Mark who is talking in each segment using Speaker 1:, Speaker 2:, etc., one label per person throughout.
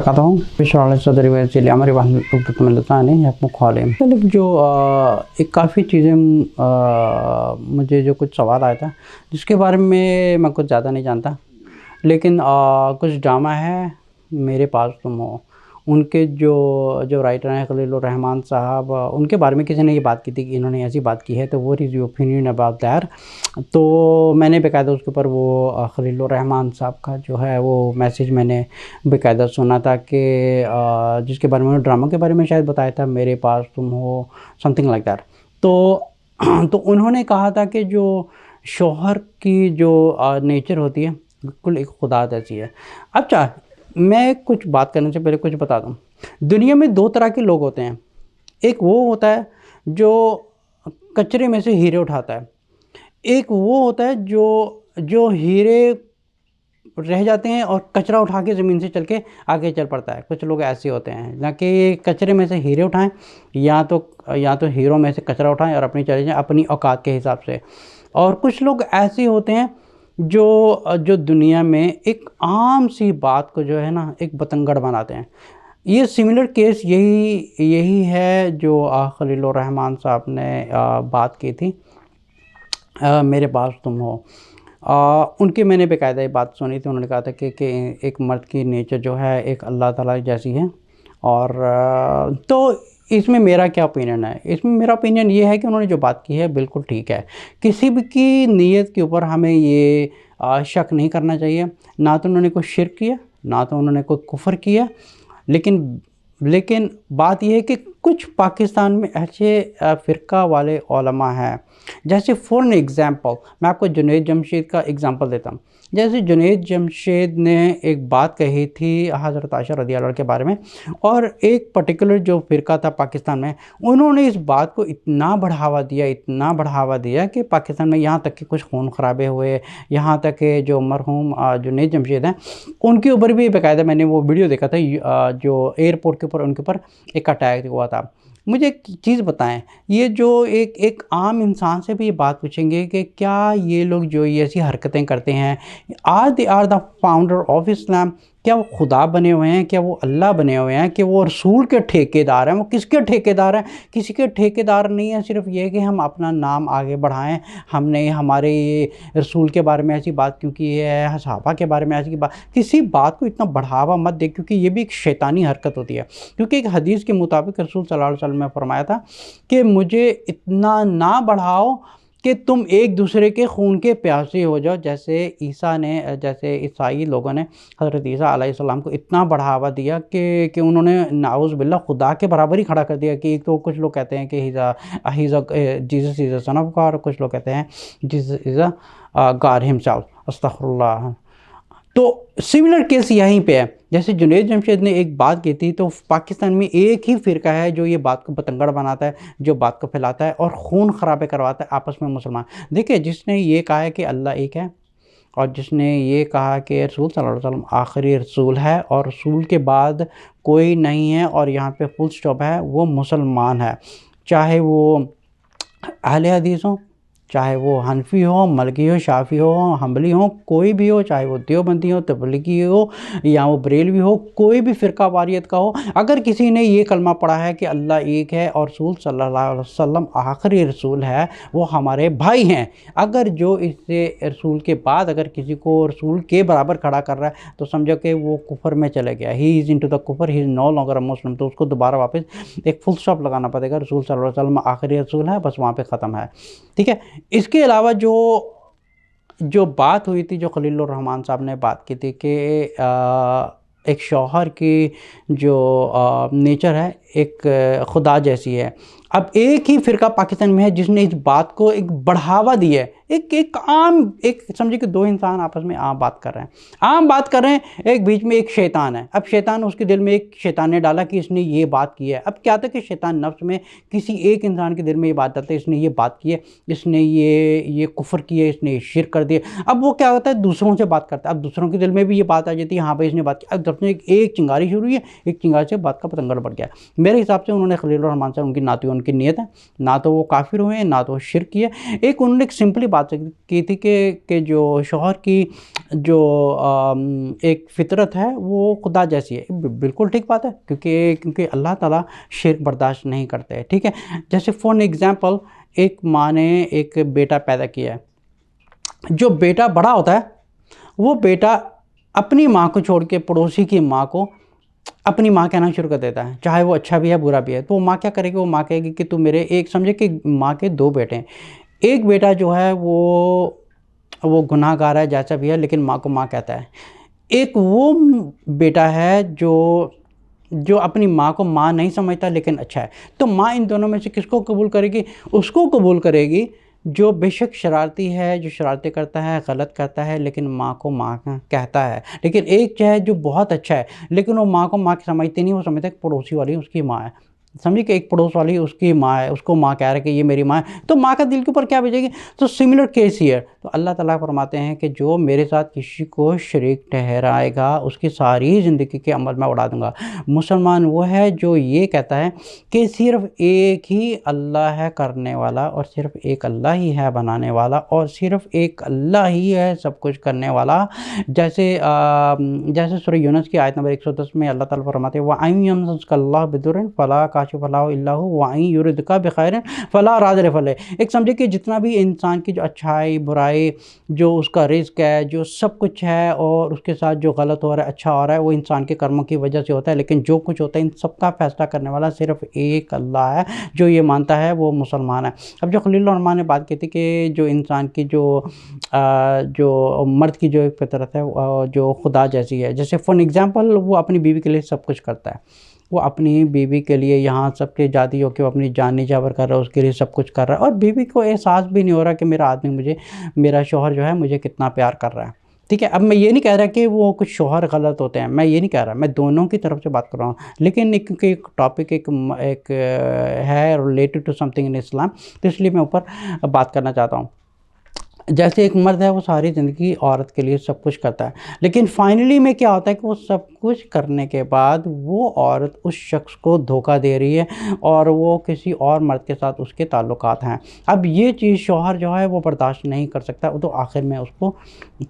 Speaker 1: कहता हूँ मतलब जो एक काफ़ी चीज़ें मुझे जो कुछ सवाल आया था जिसके बारे में मैं कुछ ज़्यादा नहीं जानता, लेकिन कुछ ड्रामा है मेरे पास तुम हो। उनके जो राइटर हैं खलीलुर रहमान साहब, उनके बारे में किसी ने ये बात की थी कि इन्होंने ऐसी बात की है, तो what is your opinion about that. तो मैंने बेकायदा उसके ऊपर वो खलीलुर रहमान साहब का जो है वो मैसेज मैंने बेकायदा सुना था कि जिसके बारे में उन्होंने ड्रामा के बारे में शायद बताया था, मेरे पास तुम हो, समथिंग लाइक दैट। तो उन्होंने कहा था कि जो शौहर की जो नेचर होती है बिल्कुल एक खुदा जैसी है। अच्छा, मैं कुछ बात करने से पहले कुछ बता दूं। दुनिया में दो तरह के लोग होते हैं। एक वो होता है जो कचरे में से हीरे उठाता है, एक वो होता है जो हीरे रह जाते हैं और कचरा उठा के ज़मीन से चल के आगे चल पड़ता है। कुछ लोग ऐसे होते हैं ना कि कचरे में से हीरे उठाएं, या तो हीरो में से कचरा उठाएं और अपनी चले जाएं अपनी औकात के हिसाब से। और कुछ लोग ऐसे होते हैं जो दुनिया में एक आम सी बात को जो है ना एक बतंगड़ बनाते हैं। ये सिमिलर केस यही है जो खलीलुर रहमान साहब ने बात की थी, मेरे पास तुम हो। उनकी मैंने बेकायदा ये बात सुनी थी। उन्होंने कहा था कि एक मर्द की नेचर जो है एक अल्लाह ताला जैसी है। और तो इसमें मेरा क्या ओपिनियन है? इसमें मेरा ओपिनियन ये है कि उन्होंने जो बात की है बिल्कुल ठीक है। किसी भी की नीयत के ऊपर हमें ये शक नहीं करना चाहिए। ना तो उन्होंने कोई शिर्क किया, ना तो उन्होंने कोई कुफ्र किया, लेकिन बात यह है कि कुछ पाकिस्तान में ऐसे फ़िरका वाले उलमा हैं। जैसे फॉर एन एग्ज़ाम्पल मैं आपको जुनैद जमशेद का एग्ज़ाम्पल देता हूँ। जैसे जुनैद जमशेद ने एक बात कही थी हज़रत आयशा रज़ियल्लाहु अन्हा के बारे में, और एक पर्टिकुलर जो फ़िरका था पाकिस्तान में, उन्होंने इस बात को इतना बढ़ावा दिया कि पाकिस्तान में यहाँ तक कि कुछ खून खराबे हुए। यहाँ तक कि जो मरहूम जुनैद जमशेद हैं, उनके ऊपर भी बाकायदा मैंने वो वीडियो देखा था, जो एयरपोर्ट के ऊपर उनके ऊपर एक अटैक हुआ था। मुझे एक चीज़ बताएं, ये जो एक आम इंसान से भी ये बात पूछेंगे कि क्या ये लोग जो ये ऐसी हरकतें करते हैं, they are the founder of Islam? क्या वो खुदा बने हुए हैं? क्या वो अल्लाह बने हुए हैं? कि वो रसूल के ठेकेदार हैं? वो किसके ठेकेदार हैं? किसी के ठेकेदार नहीं है। सिर्फ ये कि हम अपना नाम आगे बढ़ाएं। हमने हमारे ये रसूल के बारे में ऐसी बात क्यों की है, सहाबा के बारे में ऐसी बात, किसी बात को इतना बढ़ावा मत दे, क्योंकि ये भी एक शैतानी हरकत होती है। क्योंकि एक हदीस के मुताबिक रसूल सल्लल्लाहु अलैहि वसल्लम ने फरमाया था कि मुझे इतना ना बढ़ाओ कि तुम एक दूसरे के खून के प्यासे हो जाओ। जैसे ईसाई लोगों ने हज़रत ईसा अलैहिस्सलाम को इतना बढ़ावा दिया कि उन्होंने नाउज़ बिल्लाह खुदा के बराबर ही खड़ा कर दिया। कि एक तो कुछ लोग कहते हैं कि Jesus is a son of God, कुछ लोग कहते हैं Jesus is a God himself, अस्तगफुरुल्लाह। तो सिमिलर केस यहीं पे है। जैसे जुनैद जमशेद ने एक बात की थी, तो पाकिस्तान में एक ही फ़िरका है जो ये बात को बतंगड़ बनाता है, जो बात को फैलाता है और खून खराबे करवाता है आपस में मुसलमान। देखिए, जिसने ये कहा है कि अल्लाह एक है, और जिसने ये कहा कि रसूल सल्लल्लाहु अलैहि वसल्लम आखिरी रसूल है और रसूल के बाद कोई नहीं है और यहाँ पे फुल स्टॉप है, वो मुसलमान है। चाहे वो अहले हदीस हो, चाहे वो हनफी हो, मलकी हो, शाफ़ी हो, हम्बली हो, कोई भी हो, चाहे वो देवबंदी हो, तबलीगी हो, या वो बरेलवी हो, कोई भी फ़िरका वारियत का हो, अगर किसी ने ये कलमा पढ़ा है कि अल्लाह एक है और रसूल सल्लल्लाहु अलैहि वसल्लम आखिरी रसूल है, वो हमारे भाई हैं। अगर जो इससे रसूल के बाद अगर किसी को रसूल के बराबर खड़ा कर रहा है, तो समझो कि वो कुफर में चले गया, ही इज़ इनटू द कुफर, he is no longer a Muslim. तो उसको दोबारा वापस एक फुल स्टॉप लगाना पड़ेगा। रसूल सल्लल्लाहु अलैहि वसल्लम आखिरी रसूल है, बस वहाँ पे ख़त्म है। ठीक है। इसके अलावा जो बात हुई थी, जो खलीलुर रहमान साहब ने बात की थी कि एक शौहर की जो नेचर है एक खुदा जैसी है। अब एक ही फ़िरका पाकिस्तान में है जिसने इस बात को एक बढ़ावा दिया है। एक समझिए कि दो इंसान आपस में आम बात कर रहे हैं, एक बीच में एक शैतान है। अब शैतान, उसके दिल में एक शैतान ने डाला कि इसने ये बात की है। अब क्या था कि शैतान नफ्स में किसी एक इंसान के दिल में ये बात डालता है, इसने ये बात की है, इसने ये कुफ्र किया, इसने शिर्क कर दिया। अब वो क्या होता है, दूसरों से बात करता है। अब दूसरों के दिल में भी ये बात आ जाती है, हाँ भाई इसने बात की। अब जब एक चिंगारी शुरू हुई है, एक चिंगारी से बात का पतंगड़ बढ़ गया। मेरे हिसाब से उन्होंने खलील रहमान साहब, उनकी ना तो उनकी नीयत है, ना तो वो काफिर हुए, ना तो शिरक किए। एक उन्होंने एक सिंपली बात की थी कि जो शौहर की जो एक फितरत है वो खुदा जैसी है। बिल्कुल ठीक बात है, क्योंकि अल्लाह ताला शिरक बर्दाश्त नहीं करते। ठीक है, जैसे फॉर एग्जांपल एक माँ ने एक बेटा पैदा किया है, जो बेटा बड़ा होता है वो बेटा अपनी माँ को छोड़ के पड़ोसी की माँ को अपनी माँ कहना शुरू कर देता है, चाहे वो अच्छा भी है बुरा भी है। तो वो माँ क्या करेगी, वो माँ कहेगी कि तू मेरे, एक समझे कि माँ के दो बेटे हैं, एक बेटा जो है वो गुनाहगार है जैसा भी है, लेकिन माँ को माँ कहता है। एक वो बेटा है जो अपनी माँ को माँ नहीं समझता लेकिन अच्छा है। तो माँ इन दोनों में से किसको कबूल करेगी? उसको कबूल करेगी जो बेशक शरारती है, जो शरारतें करता है, गलत करता है, लेकिन माँ को माँ कहता है। लेकिन एक जो है जो बहुत अच्छा है, लेकिन वो माँ को माँ समझती नहीं, वो समझता है कि पड़ोसी वाली उसकी माँ है। समझिए कि एक पड़ोस वाली उसकी माँ है, उसको माँ कह रहा है कि ये मेरी माँ है, तो माँ का दिल के ऊपर क्या भेजेगी? तो सिमिलर केस ही है। तो अल्लाह ताला फरमाते हैं कि जो मेरे साथ किसी को शरीक ठहराएगा उसकी सारी ज़िंदगी के अमल मैं उड़ा दूंगा। मुसलमान वो है जो ये कहता है कि सिर्फ़ एक ही अल्लाह है करने वाला, और सिर्फ़ एक अल्लाह ही है बनाने वाला, और सिर्फ़ एक अल्लाह ही है सब कुछ करने वाला। जैसे सूरह यूनुस की आयत नंबर 110 में अल्लाह ताला फरमाते हैं वअन यमसस्कल्लाहु बिदुर्रिन फला काशिफ़ लहु इल्ला हु वअन युरिदका बिखैरिन फला रादिया लहु। एक समझे कि जितना भी इंसान की जो अच्छाई बुराई, जो उसका रिज़्क है, जो सब कुछ है, और उसके साथ जो गलत हो रहा है अच्छा हो रहा है, वो इंसान के कर्मों की वजह से होता है। लेकिन जो कुछ होता है इन सब का फैसला करने वाला सिर्फ़ एक अल्लाह है। जो ये मानता है वो मुसलमान है। अब जो खलील रहमान ने बात की थी कि जो इंसान की जो मर्द की जो एक फितरत है जो खुदा जैसी है, जैसे फॉर एग्ज़ाम्पल वो अपनी बीवी के लिए सब कुछ करता है, वो अपनी बीवी के लिए यहाँ सबके जाती हो के वो अपनी जान निछावर कर रहा है, उसके लिए सब कुछ कर रहा है, और बीवी को एहसास भी नहीं हो रहा कि मेरा आदमी मेरा शौहर जो है मुझे कितना प्यार कर रहा है। ठीक है, अब मैं ये नहीं कह रहा कि वो कुछ शौहर गलत होते हैं, मैं ये नहीं कह रहा, मैं दोनों की तरफ से बात कर रहा हूँ। लेकिन क्योंकि एक टॉपिक एक है रिलेटेड टू समथिंग इन इस्लाम, तो इसलिए मैं ऊपर बात करना चाहता हूँ। जैसे एक मर्द है वो सारी ज़िंदगी औरत के लिए सब कुछ करता है, लेकिन फाइनली में क्या होता है कि वो सब कुछ करने के बाद वो औरत उस शख्स को धोखा दे रही है और वो किसी और मर्द के साथ उसके ताल्लुकात हैं। अब ये चीज़ शौहर जो है वो बर्दाश्त नहीं कर सकता, वो तो आखिर में उसको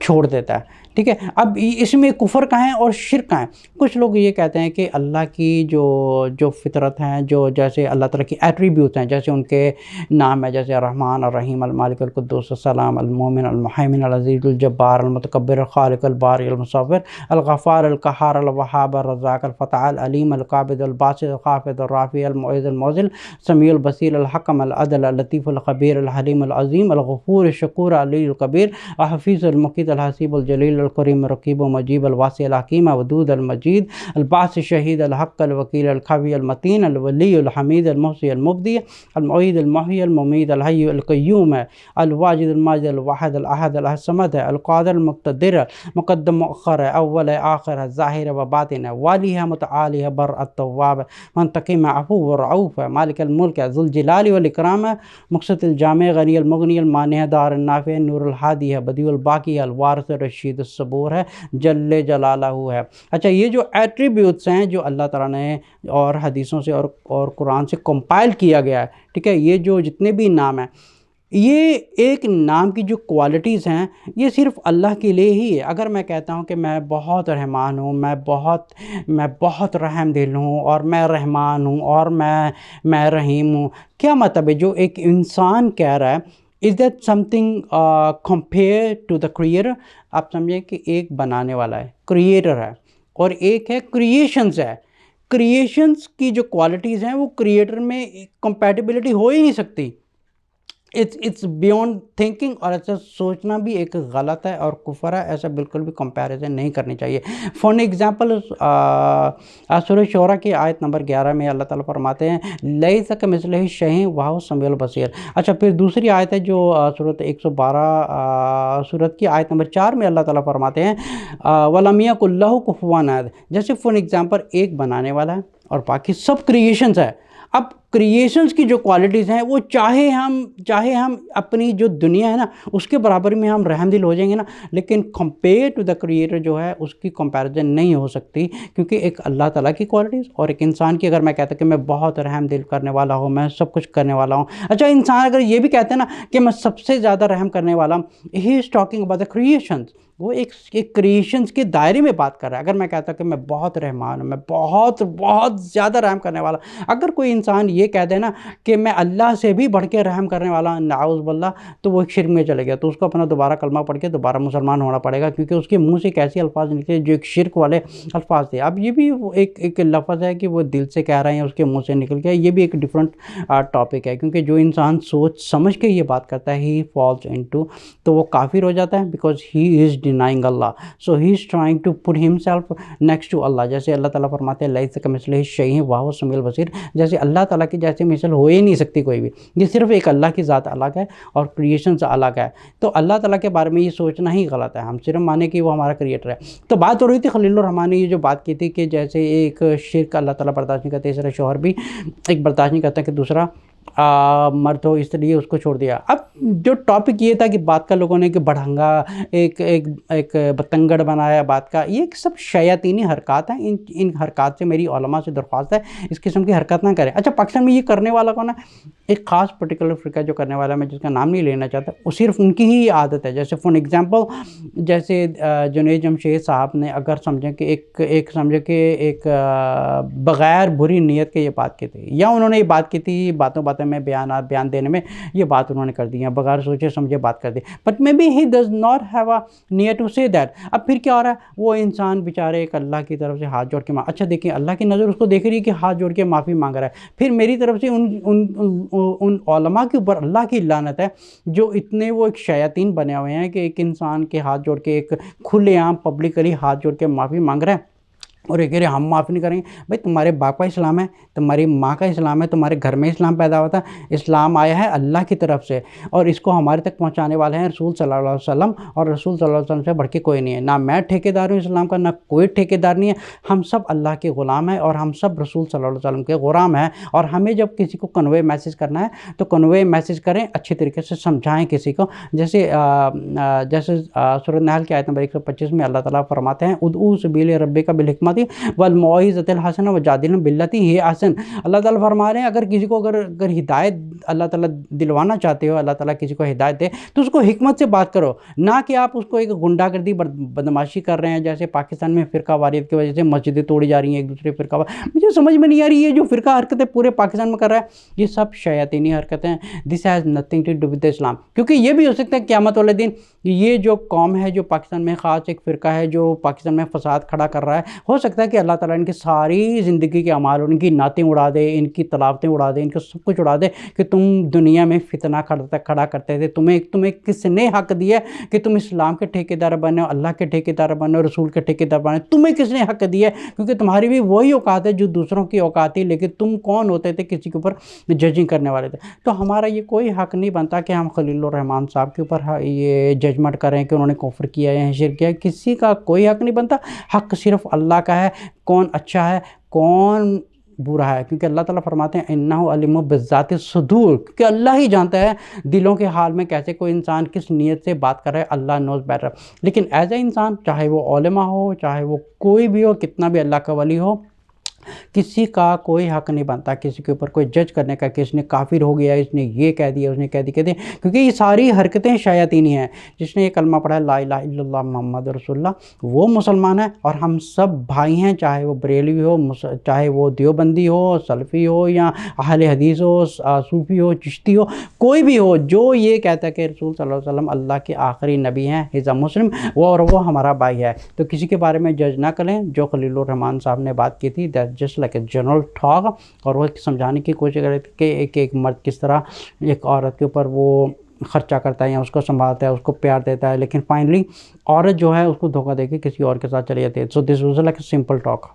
Speaker 1: छोड़ देता है। ठीक है, अब इसमें कुफ़र का है और शिर्क का है। कुछ लोग ये कहते हैं कि अल्लाह की जो फितरत हैं, जो जैसे अल्लाह ताला की एट्रीब्यूट्स हैं, जैसे उनके नाम है, जैसे रहमान और रहीम, अल मालिक, अल कुद्दूस, अस्सलाम, अल मोमिन, अल मुहैमिन, अल अज़ीज़, अल जब्बार, अल मुतकब्बिर, अल खालिक, अल बारी, अल मुसव्विर, अल गफ़्फ़ार, अल क़हार, अल वहाब, अल रज़्ज़ाक़, अल फ़त्ताह, अल अलीम, अल क़ाबिद, अल बासित, अल ख़ाफ़िद, अल राफ़ी, अल मुईज़, अल मुज़िल, समीउल बसीर, अल हकम, अल अदल, अल लतीफ़, अल ख़बीर, अल हलीम, अल अज़ीम, अल गफ़ूर, अल शकूर, अल अली, अल कबीर, अल हफ़ीज़, अल मुक़ीत, अल हसीब, अल जलील, अल करीम, रक़ीब, मजीब, अल वासी, अल हकीम, वदूद, अल मजीद, अल बास, शहीद, अल हक़, अल वकील, अल ख़वी, अल मतीन, अल वली, अल हमीद, अल मुहसी, अल मुब्दी, अल मुईद, अल मुहय्यी, अल मुमीत, अल हय्य, अल क़य्यूम है, अल वाजिद, अल माजिद, अल वाहिद, अल अहद, अल समद है, अल क़ादिर, अल मुक़्तदिर, मुक़द्दम मुअख़्ख़र है, अव्वल है, आख़िर है, ज़ाहिर व बातिन है, वाली है, मुतआली है, बर अत-तव्वाब है, मुंतक़िम है, अफ़ू व रऊफ़ है, मालिक अल मुल्क है, ज़ुल जलाली वल इकराम है, मुक़सित अल जामे, गनी अल मुग़नी, अल मानिह, दार अन नाफ़ि, नूर अल हादी है, बदी अल बाक़ी है, अल वारिस रशीद अस सबूर है, जल्ले जलालहू है। अच्छा, ये जो एट्रीब्यूट्स हैं जो अल्लाह ताला ने और हदीसों से और कुरान से कंपाइल किया गया है, ठीक है, ये जो जितने भी नाम हैं, ये एक नाम की जो क्वालिटीज़ हैं ये सिर्फ़ अल्लाह के लिए ही है। अगर मैं कहता हूँ कि मैं बहुत रहमान हूँ, मैं बहुत रहमदिल हूँ, और मैं रहमान हूँ, और मैं रहीम हूँ, क्या मतलब है? जो एक इंसान कह रहा है, is that something compare to the creator? आप समझें कि एक बनाने वाला है, क्रिएटर है, और एक है क्रिएशंस है। क्रिएशंस की जो क्वालिटीज़ हैं वो क्रिएटर में कंपैटिबिलिटी हो ही नहीं सकती। इट्स बियॉन्ड थिंकिंग, और ऐसा सोचना भी एक गलत है और कुफर है। ऐसा बिल्कुल भी कंपैरिजन नहीं करनी चाहिए। फॉर एग्जांपल सूरह शोरा की आयत नंबर 11 में अल्लाह ताला फरमाते हैं लैसा कमिस्लिही शै'उन वहुव समीउल बसीर। अच्छा, फिर दूसरी आयत है जो सूरत 112 सूरत की आयत नंबर 4 में अल्लाह ताला फरमाते हैं वलम यकुल लहू कुफुवन अहद। जैसे फॉर एग्जांपल एक बनाने वाला है और बाकी सब क्रिएशंस है। अब क्रिएशंस की जो क्वालिटीज़ हैं वो चाहे हम अपनी जो दुनिया है ना उसके बराबर में हम रहमदिल हो जाएंगे ना, लेकिन कंपेयर टू द क्रिएटर जो है उसकी कंपैरिजन नहीं हो सकती, क्योंकि एक अल्लाह ताला की क्वालिटीज़ और एक इंसान की। अगर मैं कहता कि मैं बहुत रहमदिल करने वाला हूँ, मैं सब कुछ करने वाला हूँ, अच्छा इंसान अगर ये भी कहते हैं ना कि मैं सबसे ज़्यादा रहम करने वाला हूँ, he is talking about the creations, वो एक क्रिएशंस के दायरे में बात कर रहा है। अगर मैं कहता कि मैं बहुत रहमान हूँ, मैं बहुत बहुत ज़्यादा रहम करने वाला, अगर कोई इंसान ये कह दे ना कि मैं अल्लाह से भी बढ़ के रहम करने वाला नाउज़ बिल्लाह, तो वो एक शिर्क में चले गया, तो उसको अपना दोबारा कलमा पढ़ के दोबारा मुसलमान होना पड़ेगा, क्योंकि उसके मुंह से एक ऐसे अल्फाज निकले जो एक शिर्क वाले अल्फाज थे। अब ये भी एक लफ्ज़ है कि वो दिल से कह रहे हैं, उसके मुंह से निकल गया, ये भी एक डिफरेंट टॉपिक है, क्योंकि जो इंसान सोच समझ के ये बात करता है ही फॉल्स इनटू, तो वो काफिर हो जाता है, बिकॉज ही इज़ डिनाइंग अल्लाह, so he is trying to put himself next to अल्लाह। जैसे अल्लाह ताला फरमाते हैं लैसा कमिस्लिही शैअन व हुवस समीउल बसीर, जैसे अल्लाह ताला की जैसे मिसल हो ही नहीं सकती कोई भी, ये सिर्फ एक अल्लाह की ज़ात अलग है और क्रिएशन से अलग है। तो अल्लाह ताला के बारे में ये सोचना ही गलत है, हम सिर्फ माने कि वो हमारा क्रिएटर है। तो बात हो रही थी खलीलुर रहमान ने ये जो बात की थी कि जैसे एक शिर्क अल्लाह ताला बर्दाश्त नहीं करते, तीसरा शौहर भी एक बर्दाश्त नहीं करता कि दूसरा मर्द हो, इसलिए उसको छोड़ दिया। अब जो टॉपिक ये था कि बात का लोगों ने कि बढ़ंगा एक एक एक बतंगड़ बनाया बात का, ये सब शयातीनी हरकत हैं। इन हरकत से मेरी उलमा से दरख्वास्त है इस किस्म की हरकत ना करें। अच्छा पाकिस्तान में ये करने वाला कौन है? एक ख़ास पर्टिकुलर फ़िरका जो करने वाला, मैं जिसका नाम नहीं लेना चाहता, वो सिर्फ उनकी ही आदत है। जैसे फॉर एग्ज़ाम्पल जैसे जुनैद जमशेद साहब ने अगर समझें कि एक समझे कि एक बग़ैर बुरी नीयत के ये बात की थी, या उन्होंने ये बात की थी बातों बातों में बयान देने में ये बात उन्होंने कर दी है, बगैर सोचे समझे बात कर दी, but maybe he does not have a near to say that. अब फिर क्या हो रहा है, वो इंसान बेचारे एक अल्लाह की तरफ से हाथ जोड़ के अच्छा देखिए अल्लाह की नज़र उसको देख रही है कि हाथ जोड़ के माफ़ी मांग रहा है, फिर मेरी तरफ से उन उलमा के ऊपर अल्लाह की लानत है जो इतने वो एक शयातीन बने हुए हैं कि एक इंसान के हाथ जोड़ के एक खुलेआम पब्लिकली हाथ जोड़ के माफ़ी मांग रहा है और ये कह रहे हम माफ़ नहीं करेंगे। भाई तुम्हारे बाप का इस्लाम है, तुम्हारी माँ का इस्लाम है, तुम्हारे घर में इस्लाम पैदा हुआ था, इस्लाम आया है अल्लाह की तरफ से और इसको हमारे तक पहुँचाने वाले हैं रसूल सल्लल्लाहु अलैहि वसल्लम, और रसूल सल्लल्लाहु अलैहि वसल्लम से बढ़ के कोई नहीं है। ना मैं ठेकेदार हूँ इस्लाम का, ना कोई ठेकेदार नहीं है, हम सब अल्लाह के ग़ुलाम हैं और हम सब रसूल सल्लल्लाहु अलैहि वसल्लम के ग़ुलाम हैं। और हमें जब किसी को कन्वे मैसेज करना है तो कन्वे मैसेज करें, अच्छे तरीके से समझाएँ किसी को। जैसे सूरह नहल की आयत नंबर 125 में अल्लाह ताला फरमाते हैं उदऊ सबील रब्बिका बिल हिकमति वल मौइज़तिल हसना वजादिलहुम बिल्लती हिय अहसन। अल्लाह ताला फरमा रहे हैं अगर किसी को अगर हिदायत अल्लाह ताला दिलवाना चाहते हो, अल्लाह ताला किसी को हिदायत दे तो उसको हिकमत से बात करो, ना कि आप उसको एक गुंडागर्दी बदमाशी कर रहे हैं। जैसे पाकिस्तान में फ़िरका वारियत की वजह से मस्जिदें तोड़ी जा रही हैं, एक दूसरे फ़िरका, मुझे समझ में नहीं आ रही है जो फ़िरका हरकतें पूरे पाकिस्तान में कर रहा है, ये सब शयातीनी हरकतें हैं। This has nothing to do with Islam, क्योंकि ये भी हो सकता है क़यामत वाले दिन ये जो कौम है जो पाकिस्तान में ख़ास एक फ़िरका है जो पाकिस्तान में फ़साद खड़ा कर रहा है, हो सकता है कि अल्लाह ताला इनकी सारी ज़िंदगी के अमाल, इनकी नातें उड़ा दे, इनकी तलावतें उड़ा दे, इनको सब कुछ उड़ा दे कि तुम दुनिया में फितना खड़ा करते थे। तुम्हें किसने हक़ दिया कि तुम इस्लाम के ठेकेदार बने, अल्लाह के ठेकेदार बने, रसूल के ठेकेदार बने? तुम्हें किसने हक़ दिया? क्योंकि तुम्हारी भी वही औकात है जो दूसरों की औकात थी, लेकिन तुम कौन होते थे किसी के ऊपर जजिंग करने वाले थे। तो हमारा ये कोई हक़ नहीं बनता कि हम खलीलुर रहमान साहब के ऊपर ये जजमेंट करें कि उन्होंने कुफ्र किया या शिर्क किया, किसी का कोई हक़ नहीं बनता। हक़ सिर्फ अल्लाह का है, कौन अच्छा है कौन बुरा है, क्योंकि अल्लाह ताला फरमाते हैं इन्नहु अलीमुम बिज़ाति सुदूर, क्योंकि अल्लाह ही जानता है दिलों के हाल में कैसे कोई इंसान किस नीयत से बात कर रहा है, अल्लाह नोज़ बेटर। लेकिन एज ए इंसान, चाहे वो उलमा हो, चाहे वो कोई भी हो, कितना भी अल्लाह का वली हो, किसी का कोई हक़ नहीं बनता किसी के ऊपर कोई जज करने का कि इसने काफिर हो गया, इसने ये कह दिया, उसने कह दिया, क्योंकि ये सारी हरकतें शयातीनी हैं। जिसने ये कलमा पढ़ा है ला इलाहा इल्लल्लाह मुहम्मद रसूलुल्लाह, वो मुसलमान है और हम सब भाई हैं, चाहे वो बरेलवी हो, चाहे वो देवबंदी हो, सलफ़ी हो, या अहले हदीस हो, सूफ़ी हो, चिश्ती हो, कोई भी हो, जो ये कहता है कि रसूल सल्लल्लाहु अलैहि वसल्लम अल्लाह के आखिरी नबी हैं, हिज़ अ मुस्लिम, वो हमारा भाई है। तो किसी के बारे में जज ना करें। जो खलीलुर रहमान साहब ने बात की थी that just like a general talk, और वो समझाने की कोशिश कर रहे थे कि एक मर्द किस तरह एक औरत के ऊपर वो खर्चा करता है या उसको संभालता है, उसको प्यार देता है, लेकिन फाइनली औरत जो है उसको धोखा देके किसी और के साथ चली जाती है। So this was like a simple talk.